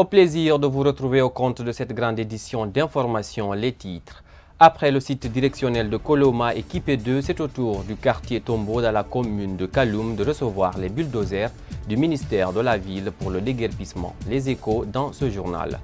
Au plaisir de vous retrouver au compte de cette grande édition d'information, les titres. Après le site directionnel de Koloma équipé 2, c'est au tour du quartier Tombo dans la commune de Kaloum de recevoir les bulldozers du ministère de la Ville pour le déguerpissement. Les échos dans ce journal.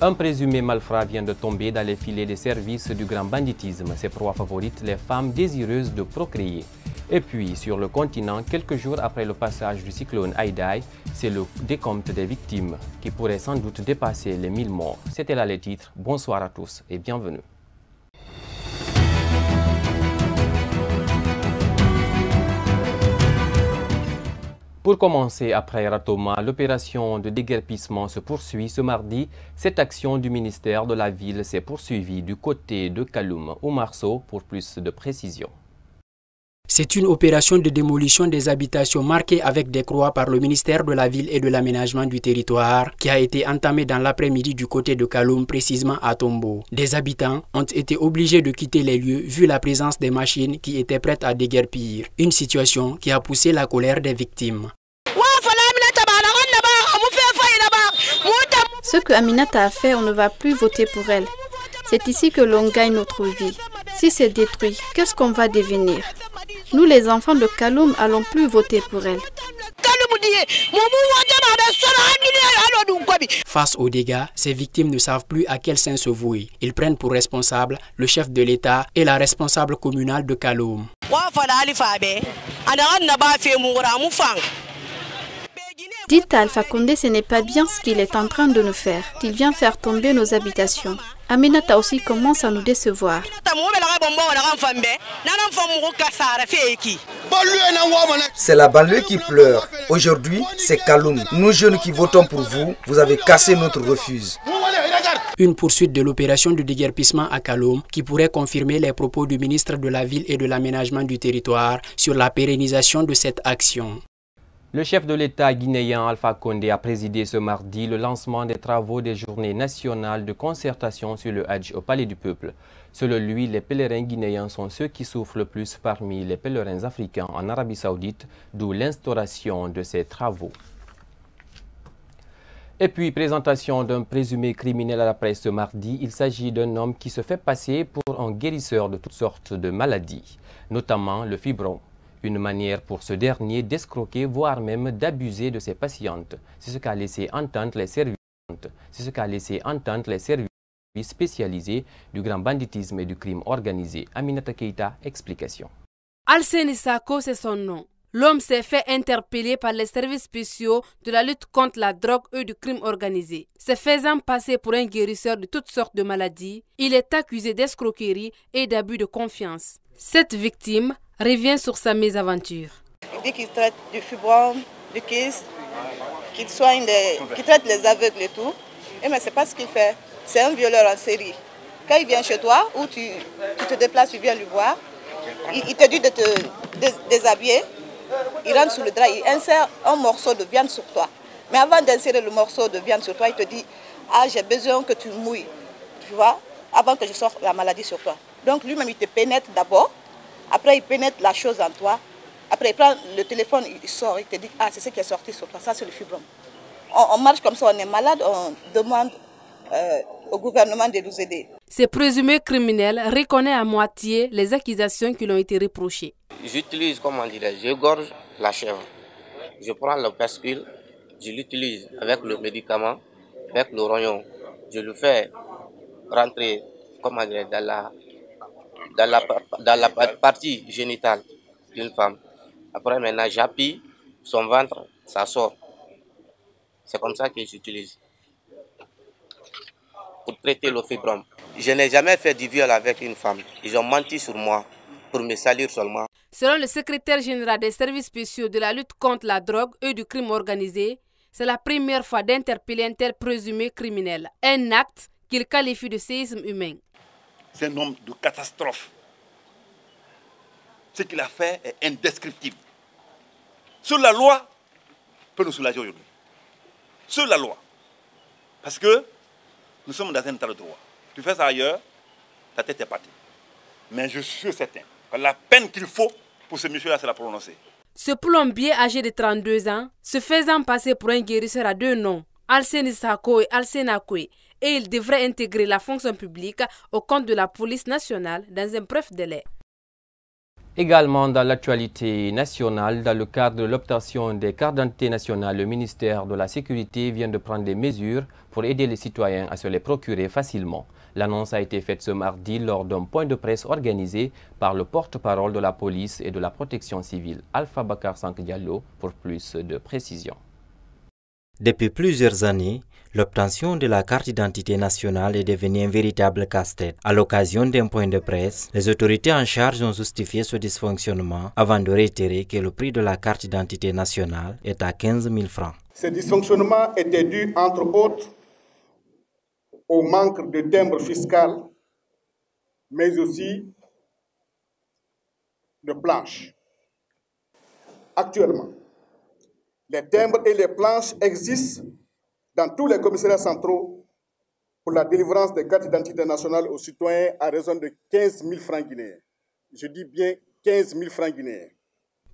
Un présumé malfrat vient de tomber dans les filets des services du grand banditisme. Ses proies favorites, les femmes désireuses de procréer. Et puis, sur le continent, quelques jours après le passage du cyclone Haïdaï, c'est le décompte des victimes qui pourrait sans doute dépasser les 1000 morts. C'était là les titres. Bonsoir à tous et bienvenue. Pour commencer, après Ratoma, l'opération de déguerpissement se poursuit ce mardi. Cette action du ministère de la Ville s'est poursuivie du côté de Kaloum. Oumar Sow pour plus de précisions. C'est une opération de démolition des habitations marquée avec des croix par le ministère de la Ville et de l'Aménagement du Territoire qui a été entamée dans l'après-midi du côté de Kaloum, précisément à Tombo. Des habitants ont été obligés de quitter les lieux vu la présence des machines qui étaient prêtes à déguerpir. Une situation qui a poussé la colère des victimes. Ce que Aminata a fait, on ne va plus voter pour elle. C'est ici que l'on gagne notre vie. Si c'est détruit, qu'est-ce qu'on va devenir? Nous, les enfants de Kaloum, allons plus voter pour elle. Face aux dégâts, ces victimes ne savent plus à quel sein se vouer. Ils prennent pour responsable le chef de l'État et la responsable communale de Kaloum. Dites à Alpha Condé, ce n'est pas bien ce qu'il est en train de nous faire. Il vient faire tomber nos habitations. Aminata aussi commence à nous décevoir. C'est la banlieue qui pleure. Aujourd'hui, c'est Kaloum. Nous jeunes qui votons pour vous, vous avez cassé notre refuge. Une poursuite de l'opération de déguerpissement à Kaloum qui pourrait confirmer les propos du ministre de la Ville et de l'Aménagement du Territoire sur la pérennisation de cette action. Le chef de l'État guinéen Alpha Condé a présidé ce mardi le lancement des travaux des journées nationales de concertation sur le Hajj au Palais du Peuple. Selon lui, les pèlerins guinéens sont ceux qui souffrent le plus parmi les pèlerins africains en Arabie Saoudite, d'où l'instauration de ces travaux. Et puis, présentation d'un présumé criminel à la presse ce mardi. Il s'agit d'un homme qui se fait passer pour un guérisseur de toutes sortes de maladies, notamment le fibron. Une manière pour ce dernier d'escroquer, voire même d'abuser de ses patientes. C'est ce qu'a laissé entendre les services. Spécialisés du grand banditisme et du crime organisé. Aminata Keita, explication. Alseni Sako, c'est son nom. L'homme s'est fait interpeller par les services spéciaux de la lutte contre la drogue et du crime organisé. Se faisant passer pour un guérisseur de toutes sortes de maladies, il est accusé d'escroquerie et d'abus de confiance. Cette victime revient sur sa mésaventure. Il dit qu'il traite du fibron, du kyste, qu'il traite les aveugles et tout. Mais ce n'est pas ce qu'il fait. C'est un violeur en série. Quand il vient chez toi, ou tu te déplaces, tu viens lui voir, il te dit de te déshabiller, il rentre sous le drap, il insère un morceau de viande sur toi. Mais avant d'insérer le morceau de viande sur toi, il te dit « Ah, j'ai besoin que tu mouilles, tu vois, avant que je sorte la maladie sur toi. » Donc lui-même, il te pénètre d'abord. Après, il pénètre la chose en toi. Après, il prend le téléphone, il sort, il te dit « Ah, c'est ce qui est sorti sur toi, ça c'est le fibrome. » On marche comme ça, on est malade, on demande au gouvernement de nous aider. Ce présumé criminel reconnaît à moitié les accusations qui lui ont été reprochées. J'utilise, comment dirais-je, j'égorge la chèvre. Je prends le pescule, je l'utilise avec le médicament, avec le rognon. Je le fais rentrer, comment dirais-je, dans la partie génitale d'une femme. Après, maintenant, j'appuie son ventre, ça sort. C'est comme ça que j'utilise pour traiter le fibrome. Je n'ai jamais fait du viol avec une femme. Ils ont menti sur moi pour me salir seulement. Selon le secrétaire général des services spéciaux de la lutte contre la drogue et du crime organisé, c'est la première fois d'interpeller un tel présumé criminel. Un acte qu'il qualifie de séisme humain. C'est un homme de catastrophe. Ce qu'il a fait est indescriptible. Seule la loi peut nous soulager aujourd'hui. Seule la loi. Parce que nous sommes dans un état de droit. Tu fais ça ailleurs, ta tête est partie. Mais je suis certain que la peine qu'il faut pour ce monsieur-là, c'est la prononcer. Ce plombier âgé de 32 ans, se faisant passer pour un guérisseur à deux noms, Alseni Sako et Alsena Kwe, et il devrait intégrer la fonction publique au compte de la police nationale dans un bref délai. Également dans l'actualité nationale, dans le cadre de l'obtention des cartes d'identité nationales, le ministère de la Sécurité vient de prendre des mesures pour aider les citoyens à se les procurer facilement. L'annonce a été faite ce mardi lors d'un point de presse organisé par le porte-parole de la police et de la protection civile, Alpha Bakar Sank Diallo, pour plus de précisions. Depuis plusieurs années, l'obtention de la carte d'identité nationale est devenue un véritable casse-tête. À l'occasion d'un point de presse, les autorités en charge ont justifié ce dysfonctionnement avant de réitérer que le prix de la carte d'identité nationale est à 15 000 francs. Ce dysfonctionnement était dû, entre autres, au manque de timbre fiscal, mais aussi de planches. Actuellement, les timbres et les planches existent dans tous les commissariats centraux pour la délivrance des cartes d'identité nationale aux citoyens à raison de 15 000 francs guinéens. Je dis bien 15 000 francs guinéens.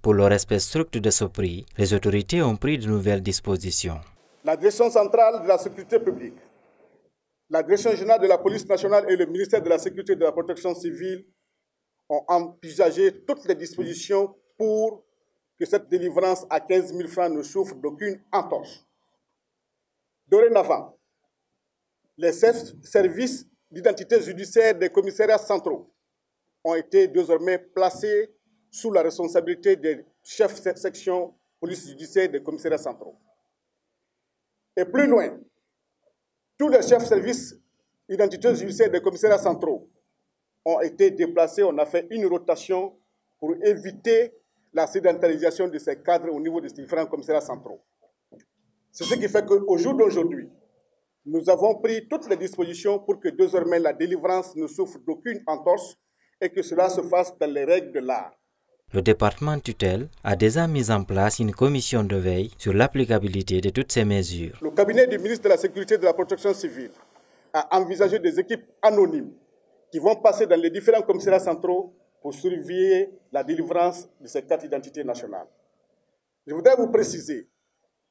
Pour le respect strict de ce prix, les autorités ont pris de nouvelles dispositions. La Direction centrale de la sécurité publique, la Direction générale de la police nationale et le ministère de la Sécurité et de la protection civile ont envisagé toutes les dispositions pour que cette délivrance à 15 000 francs ne souffre d'aucune entorse. Dorénavant, les services d'identité judiciaire des commissariats centraux ont été désormais placés sous la responsabilité des chefs de section police judiciaire des commissariats centraux. Et plus loin, tous les chefs de service d'identité judiciaire des commissariats centraux ont été déplacés. On a fait une rotation pour éviter la sédentarisation de ces cadres au niveau des différents commissariats centraux. C'est ce qui fait qu'au jour d'aujourd'hui, nous avons pris toutes les dispositions pour que désormais la délivrance ne souffre d'aucune entorse et que cela se fasse dans les règles de l'art. Le département tutelle a déjà mis en place une commission de veille sur l'applicabilité de toutes ces mesures. Le cabinet du ministre de la Sécurité et de la Protection civile a envisagé des équipes anonymes qui vont passer dans les différents commissariats centraux pour surveiller la délivrance de ces cartes d'identité nationale. Je voudrais vous préciser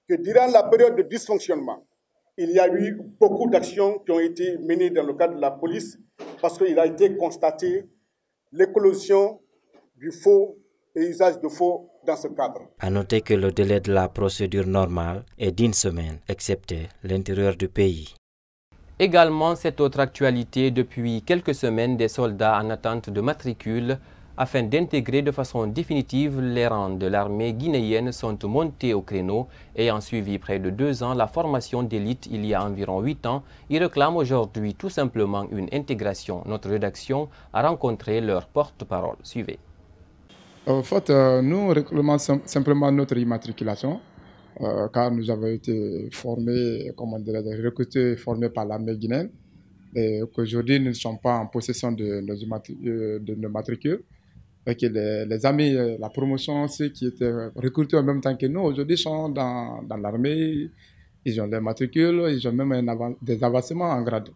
que durant la période de dysfonctionnement, il y a eu beaucoup d'actions qui ont été menées dans le cadre de la police parce qu'il a été constaté l'éclosion du faux et usage de faux dans ce cadre. À noter que le délai de la procédure normale est d'1 semaine, excepté l'intérieur du pays. Également, cette autre actualité, depuis quelques semaines, des soldats en attente de matricule afin d'intégrer de façon définitive les rangs de l'armée guinéenne sont montés au créneau. Ayant suivi près de 2 ans la formation d'élite il y a environ 8 ans, ils réclament aujourd'hui tout simplement une intégration. Notre rédaction a rencontré leur porte-parole. Suivez. En fait, nous réclamons simplement notre immatriculation. Car nous avons été formés, recrutés et formés par l'armée guinéenne, et qu'aujourd'hui nous ne sommes pas en possession de nos matricules, et que les amis, la promotion, ceux qui étaient recrutés en même temps que nous, aujourd'hui sont dans l'armée, ils ont des matricules, ils ont même des avancements en grade.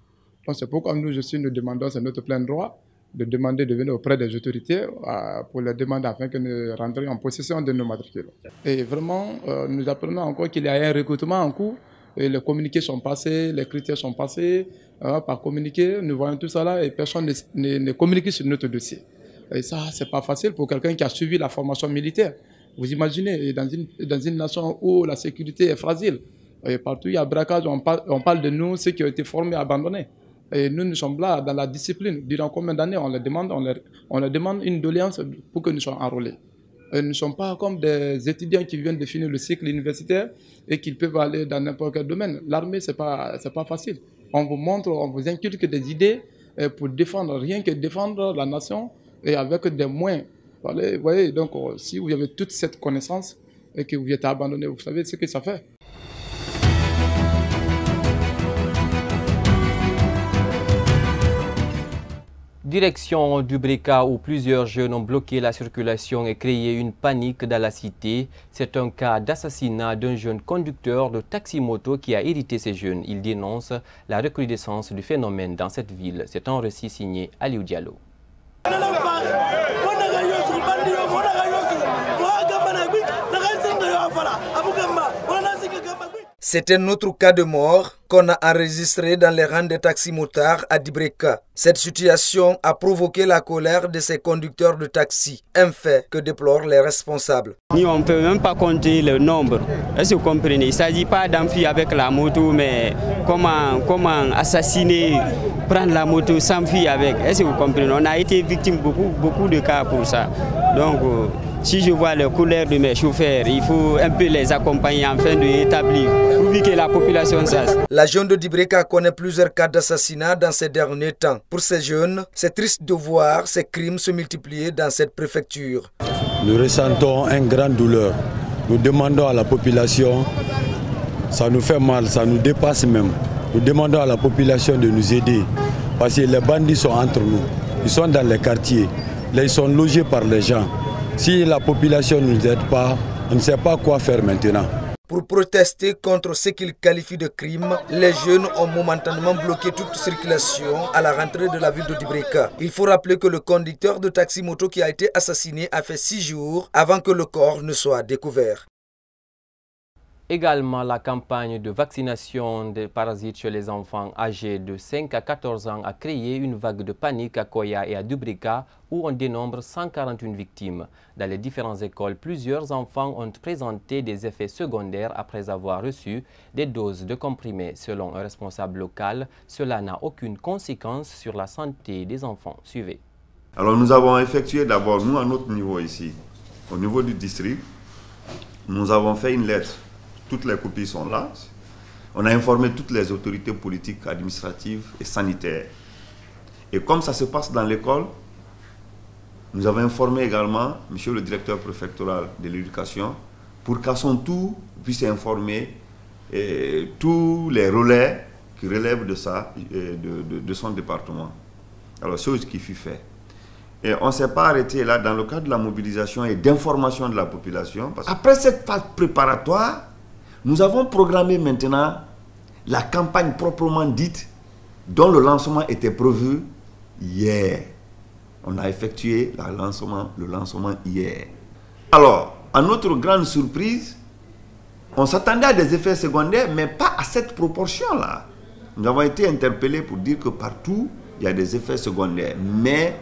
Donc c'est pourquoi nous demandons, c'est notre plein droit, de demander de venir auprès des autorités pour les demander afin que nous rentrions en possession de nos matricules. Et vraiment, nous apprenons encore qu'il y a un recrutement en cours. Et les communiqués sont passés, les critères sont passés par communiqué. Nous voyons tout ça là et personne ne communique sur notre dossier. Et ça, c'est pas facile pour quelqu'un qui a suivi la formation militaire. Vous imaginez, dans une nation où la sécurité est fragile, et partout il y a braquage, on parle de nous, ceux qui ont été formés, abandonnés. Et nous sommes là dans la discipline. Durant combien d'années on leur demande une doléance pour que nous soyons enrôlés. Et nous ne sommes pas comme des étudiants qui viennent de finir le cycle universitaire et qui peuvent aller dans n'importe quel domaine. L'armée, c'est pas facile. On vous montre, on vous inculque des idées pour défendre, rien que défendre la nation et avec des moyens. Vous voyez, donc si vous avez toute cette connaissance et que vous êtes abandonné, vous savez ce que ça fait. Direction du Breka où plusieurs jeunes ont bloqué la circulation et créé une panique dans la cité. C'est un cas d'assassinat d'un jeune conducteur de taxi-moto qui a irrité ces jeunes. Il dénonce la recrudescence du phénomène dans cette ville. C'est un récit signé Aliou Diallo. C'est un autre cas de mort qu'on a enregistré dans les rangs des taxis-motards à Dibreka. Cette situation a provoqué la colère de ces conducteurs de taxi, un fait que déplorent les responsables. On ne peut même pas compter le nombre. Est-ce que vous comprenez? Il ne s'agit pas d'enfuir avec la moto, mais comment assassiner, prendre la moto, s'enfuir avec. Est-ce que vous comprenez? On a été victime de beaucoup de cas pour ça. Donc, si je vois la colère de mes chauffeurs, il faut un peu les accompagner afin d'établir, pour que la population sache. La jeune de Dibreka connaît plusieurs cas d'assassinat dans ces derniers temps. Pour ces jeunes, c'est triste de voir ces crimes se multiplier dans cette préfecture. Nous ressentons une grande douleur. Nous demandons à la population, ça nous fait mal, ça nous dépasse même. Nous demandons à la population de nous aider. Parce que les bandits sont entre nous. Ils sont dans les quartiers. Là, ils sont logés par les gens. Si la population ne nous aide pas, on ne sait pas quoi faire maintenant. Pour protester contre ce qu'ils qualifient de crime, les jeunes ont momentanément bloqué toute circulation à la rentrée de la ville de Dibreka. Il faut rappeler que le conducteur de taxi-moto qui a été assassiné a fait 6 jours avant que le corps ne soit découvert. Également, la campagne de vaccination des parasites chez les enfants âgés de 5 à 14 ans a créé une vague de panique à Koya et à Dibreka où on dénombre 141 victimes. Dans les différentes écoles, plusieurs enfants ont présenté des effets secondaires après avoir reçu des doses de comprimés. Selon un responsable local, cela n'a aucune conséquence sur la santé des enfants. Suivez. Alors nous avons effectué d'abord, nous à notre niveau ici, au niveau du district, nous avons fait une lettre. Toutes les copies sont là. On a informé toutes les autorités politiques, administratives et sanitaires. Et comme ça se passe dans l'école, nous avons informé également M. le directeur préfectoral de l'éducation pour qu'à son tour puisse informer tous les relais qui relèvent de ça, de son département. Alors, chose qui fut faite. Et on ne s'est pas arrêté là dans le cadre de la mobilisation et d'information de la population. Parce qu'après cette phase préparatoire, nous avons programmé maintenant la campagne proprement dite dont le lancement était prévu hier. On a effectué le lancement hier. Alors, à notre grande surprise, on s'attendait à des effets secondaires, mais pas à cette proportion-là. Nous avons été interpellés pour dire que partout, il y a des effets secondaires. Mais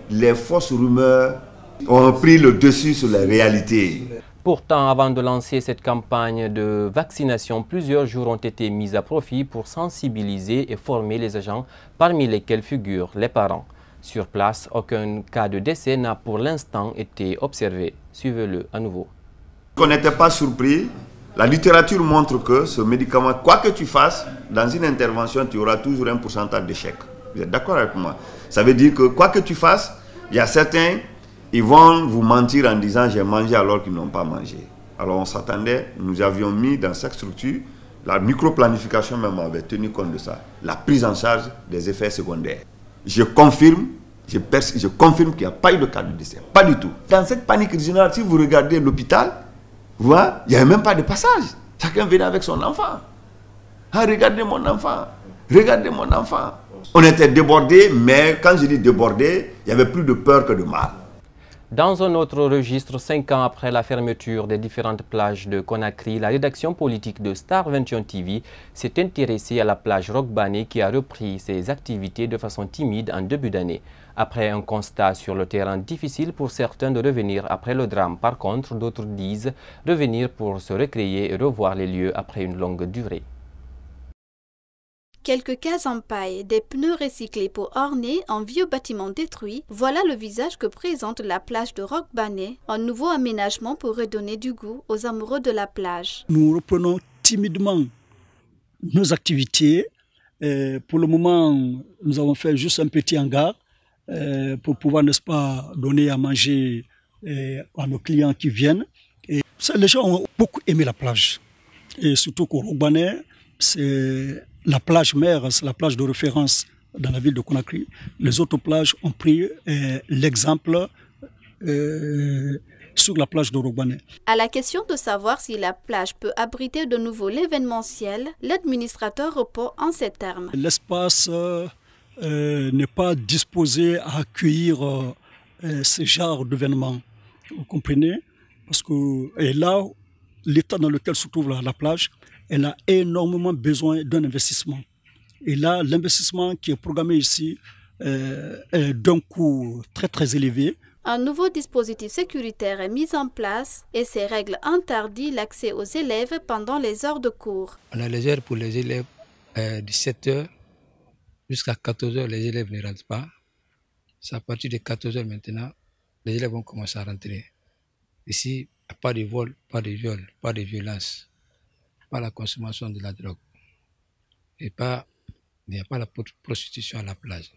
les fausses rumeurs ont pris le dessus sur les réalités. Pourtant, avant de lancer cette campagne de vaccination, plusieurs jours ont été mis à profit pour sensibiliser et former les agents, parmi lesquels figurent les parents. Sur place, aucun cas de décès n'a pour l'instant été observé. Suivez-le à nouveau. On n'était pas surpris. La littérature montre que ce médicament, quoi que tu fasses, dans une intervention, tu auras toujours un pourcentage d'échec. Vous êtes d'accord avec moi? Ça veut dire que quoi que tu fasses, il y a certains... Ils vont vous mentir en disant j'ai mangé alors qu'ils n'ont pas mangé. Alors on s'attendait, nous avions mis dans cette structure, la microplanification même avait tenu compte de ça, la prise en charge des effets secondaires. Je confirme qu'il n'y a pas eu de cas de décès, pas du tout. Dans cette panique régionale, si vous regardez l'hôpital, vous voyez, il n'y avait même pas de passage. Chacun venait avec son enfant. Ah, regardez mon enfant, regardez mon enfant. On était débordés, mais quand je dis débordés, il y avait plus de peur que de mal. Dans un autre registre, 5 ans après la fermeture des différentes plages de Conakry, la rédaction politique de Star 21 TV s'est intéressée à la plage Rogbane qui a repris ses activités de façon timide en début d'année. Après un constat sur le terrain difficile pour certains de revenir après le drame, par contre, d'autres disent revenir pour se recréer et revoir les lieux après une longue durée. Quelques cases en paille, des pneus recyclés pour orner un vieux bâtiment détruit, voilà le visage que présente la plage de Rogbane, un nouveau aménagement pour redonner du goût aux amoureux de la plage. Nous reprenons timidement nos activités. Pour le moment, nous avons fait juste un petit hangar pour pouvoir, n'est-ce pas, donner à manger à nos clients qui viennent. Et les gens ont beaucoup aimé la plage. Et surtout qu'au Rogbane, c'est la plage mère, c'est la plage de référence dans la ville de Conakry. Les autres plages ont pris l'exemple sur la plage de Rogbane. À la question de savoir si la plage peut abriter de nouveau l'événementiel, l'administrateur répond en ces termes. L'espace n'est pas disposé à accueillir ce genre d'événements. Vous comprenez? Parce que et là, l'état dans lequel se trouve la plage elle a énormément besoin d'un investissement. Et là, l'investissement qui est programmé ici est d'un coût très très élevé. Un nouveau dispositif sécuritaire est mis en place et ces règles interdisent l'accès aux élèves pendant les heures de cours. On a les heures pour les élèves de 7 h jusqu'à 14 h, les élèves ne rentrent pas. C'est à partir de 14 h maintenant, les élèves vont commencer à rentrer. Ici, pas de vol, pas de viol, pas de violence, pas la consommation de la drogue. Et il n'y a pas la prostitution à la plage.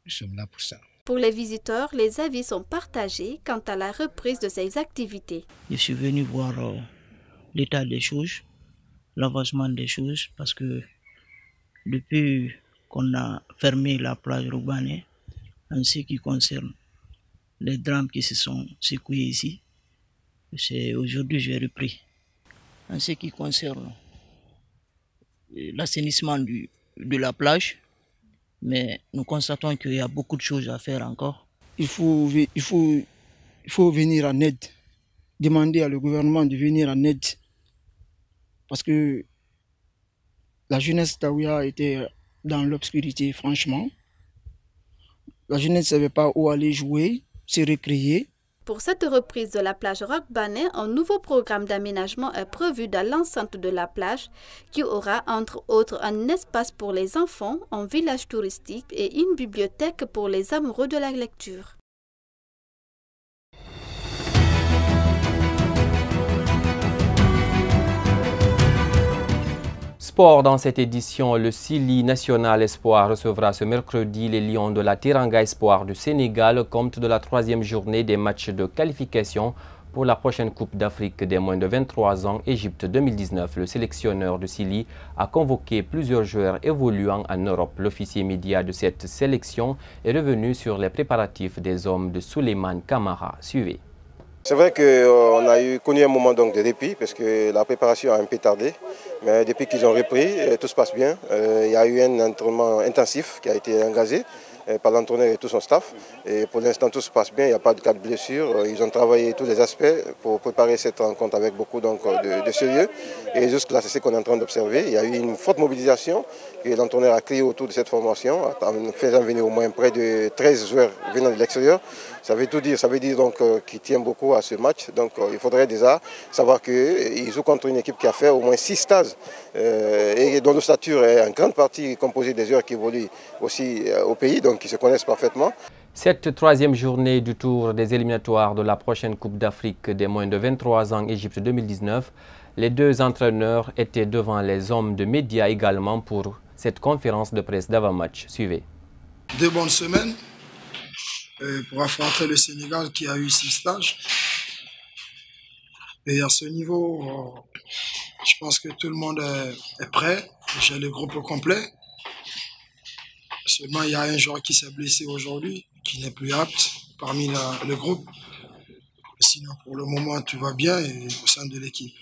Nous sommes là pour ça. Pour les visiteurs, les avis sont partagés quant à la reprise de ces activités. Je suis venu voir l'état des choses, l'avancement des choses, parce que depuis qu'on a fermé la plage Rogbane, en ce qui concerne les drames qui se sont secoués ici, c'est aujourd'hui que j'ai repris. En ce qui concerne l'assainissement de la plage, mais nous constatons qu'il y a beaucoup de choses à faire encore. Il faut venir en aide, demander à le gouvernement de venir en aide, parce que la jeunesse d'Aouya était dans l'obscurité, franchement. La jeunesse ne savait pas où aller jouer, se récréer. Pour cette reprise de la plage Rogbane, un nouveau programme d'aménagement est prévu dans l'enceinte de la plage qui aura entre autres un espace pour les enfants, un village touristique et une bibliothèque pour les amoureux de la lecture. Sport dans cette édition, le Sili National Espoir recevra ce mercredi les Lions de la Teranga Espoir du Sénégal au compte de la 3e journée des matchs de qualification pour la prochaine Coupe d'Afrique des moins de 23 ans, Égypte 2019. Le sélectionneur de Sili a convoqué plusieurs joueurs évoluant en Europe. L'officier média de cette sélection est revenu sur les préparatifs des hommes de Souleymane Camara. Suivez. C'est vrai qu'on a connu un moment donc de répit parce que la préparation a un peu tardé. Mais depuis qu'ils ont repris, tout se passe bien. Il y a eu un entraînement intensif qui a été engagé par l'entraîneur et tout son staff. Et pour l'instant, tout se passe bien, il n'y a pas de cas de blessure. Ils ont travaillé tous les aspects pour préparer cette rencontre avec beaucoup de sérieux. Et jusque-là, c'est ce qu'on est en train d'observer. Il y a eu une forte mobilisation que l'entraîneur a créée autour de cette formation, en faisant venir au moins près de 13 joueurs venant de l'extérieur. Ça veut tout dire, ça veut dire donc qu'il tient beaucoup à ce match. Donc il faudrait déjà savoir qu'ils jouent contre une équipe qui a fait au moins 6 stages et dont le stature est en grande partie composée des joueurs qui évoluent aussi au pays, donc qui se connaissent parfaitement. Cette 3e journée du tour des éliminatoires de la prochaine Coupe d'Afrique des moins de 23 ans, Égypte 2019, les deux entraîneurs étaient devant les hommes de médias également pour cette conférence de presse d'avant-match. Suivez. 2 bonnes semaines pour affronter le Sénégal qui a eu 6 stages. Et à ce niveau, je pense que tout le monde est prêt. J'ai le groupe au complet. Seulement, il y a un joueur qui s'est blessé aujourd'hui, qui n'est plus apte parmi le groupe. Sinon, pour le moment, tout va bien au sein de l'équipe.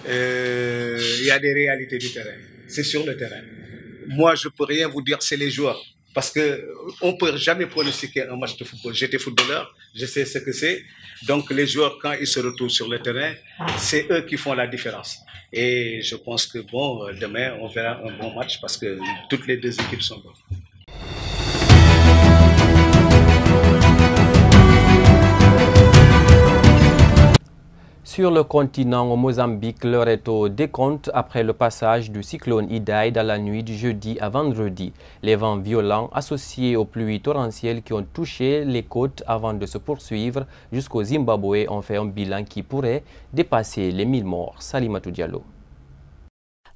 Il y a des réalités du terrain. C'est sur le terrain. Moi, je ne peux rien vous dire, c'est les joueurs. Parce qu'on ne peut jamais pronostiquer un match de football. J'étais footballeur, je sais ce que c'est. Donc les joueurs, quand ils se retrouvent sur le terrain, c'est eux qui font la différence. Et je pense que bon, demain, on verra un bon match parce que toutes les deux équipes sont bonnes. Sur le continent, au Mozambique, l'heure est au décompte après le passage du cyclone Idai dans la nuit du jeudi à vendredi. Les vents violents associés aux pluies torrentielles qui ont touché les côtes avant de se poursuivre jusqu'au Zimbabwe ont fait un bilan qui pourrait dépasser les 1000 morts. Salimatou Diallo.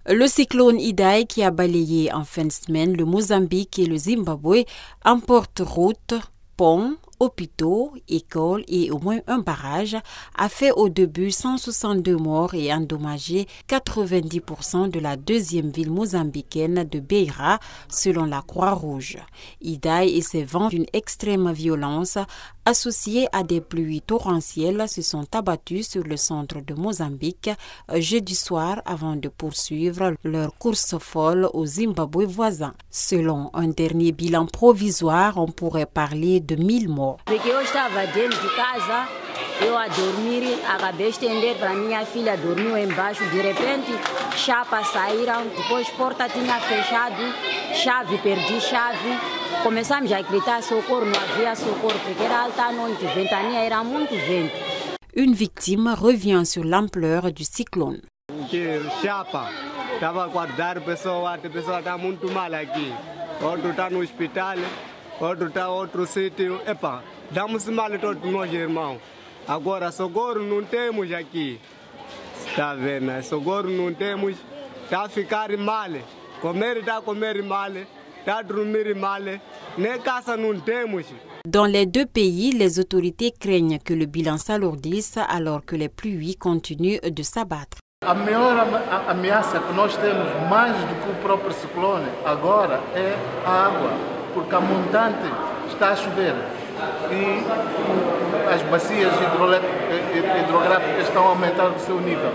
Le cyclone Idai qui a balayé en fin de semaine le Mozambique et le Zimbabwe emporte route, ponts, hôpitaux, écoles et au moins un barrage a fait au début 162 morts et endommagé 90% de la deuxième ville mozambicaine de Beira, selon la Croix-Rouge. Idai et ses vents d'une extrême violence associés à des pluies torrentielles se sont abattus sur le centre de Mozambique jeudi soir avant de poursuivre leur course folle au Zimbabwe voisin. Selon un dernier bilan provisoire, on pourrait parler de 1000 morts. eu a dormir, acabei de estender para minha filha, dormiu embaixo, de repente, chapa saíram, depois porta tinha fechado, chave, perdi chave. Começamos a gritar socorro, não havia socorro, porque era alta noite, ventania, era muito vento. Une victime revient sur l'ampleur du cyclone. Que chapa, estava a guardar a pessoa está muito mal aqui. Outro está no hospital, outro está em outro sítio. Epa, damos mal todos nós, irmãos. Agora, socorro não temos aqui. Está vendo? Socorro não temos. Está a ficar mal. Comer está a comer mal. Está a dormir mal. Nem casa não temos. Dans les deux pays, les autorités craignent que le bilan s'alourdisse alors que les pluies continuent de s'abattre. A maior ameaça que nós temos, mais do que o próprio ciclone, agora é a água, porque a montante está a chover e as bacias hidrográficas estão a aumentar o seu nível.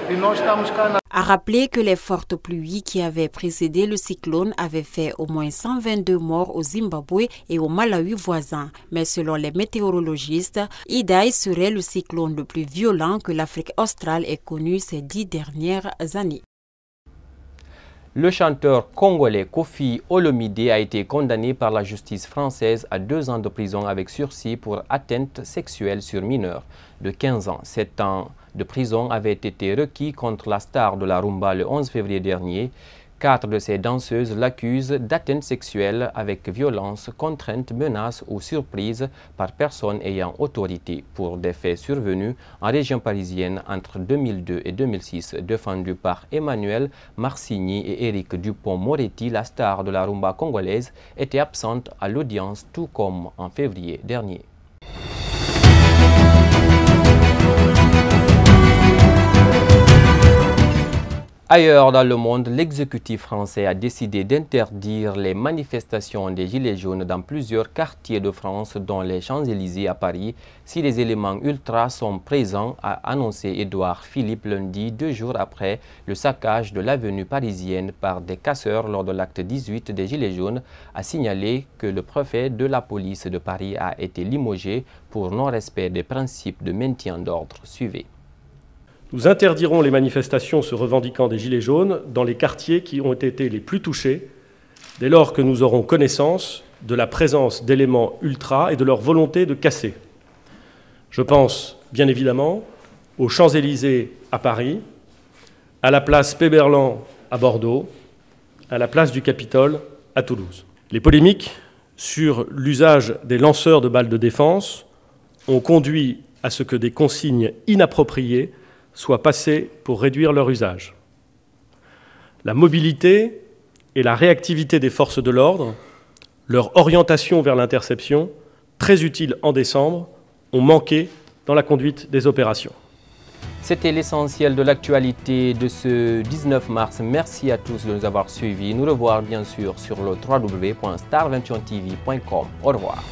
Et nós estamos cá A rappeler que les fortes pluies qui avaient précédé le cyclone avaient fait au moins 122 morts au Zimbabwe et au Malawi voisin. Mais selon les météorologistes, Idai serait le cyclone le plus violent que l'Afrique australe ait connu ces 10 dernières années. Le chanteur congolais Kofi Olomide a été condamné par la justice française à 2 ans de prison avec sursis pour atteinte sexuelle sur mineur de 15 ans. 7 ans de prison avaient été requis contre la star de la rumba le 11 février dernier. 4 de ces danseuses l'accusent d'atteinte sexuelle avec violence, contrainte, menace ou surprise par personne ayant autorité pour des faits survenus en région parisienne entre 2002 et 2006, défendus par Emmanuel Marcigny et Éric Dupond-Moretti. La star de la rumba congolaise était absente à l'audience, tout comme en février dernier. Ailleurs dans le monde, l'exécutif français a décidé d'interdire les manifestations des Gilets jaunes dans plusieurs quartiers de France, dont les Champs-Élysées à Paris, si les éléments ultras sont présents, a annoncé Édouard Philippe lundi, 2 jours après le saccage de l'avenue parisienne par des casseurs lors de l'acte 18 des Gilets jaunes, a signalé que le préfet de la police de Paris a été limogé pour non-respect des principes de maintien d'ordre. Suivez. Nous interdirons les manifestations se revendiquant des Gilets jaunes dans les quartiers qui ont été les plus touchés, dès lors que nous aurons connaissance de la présence d'éléments ultras et de leur volonté de casser. Je pense bien évidemment aux Champs-Élysées à Paris, à la place Péberlan à Bordeaux, à la place du Capitole à Toulouse. Les polémiques sur l'usage des lanceurs de balles de défense ont conduit à ce que des consignes inappropriées soient passées pour réduire leur usage. La mobilité et la réactivité des forces de l'ordre, leur orientation vers l'interception, très utile en décembre, ont manqué dans la conduite des opérations. C'était l'essentiel de l'actualité de ce 19 mars. Merci à tous de nous avoir suivis. Nous revoir bien sûr sur le www.star21tv.com. Au revoir.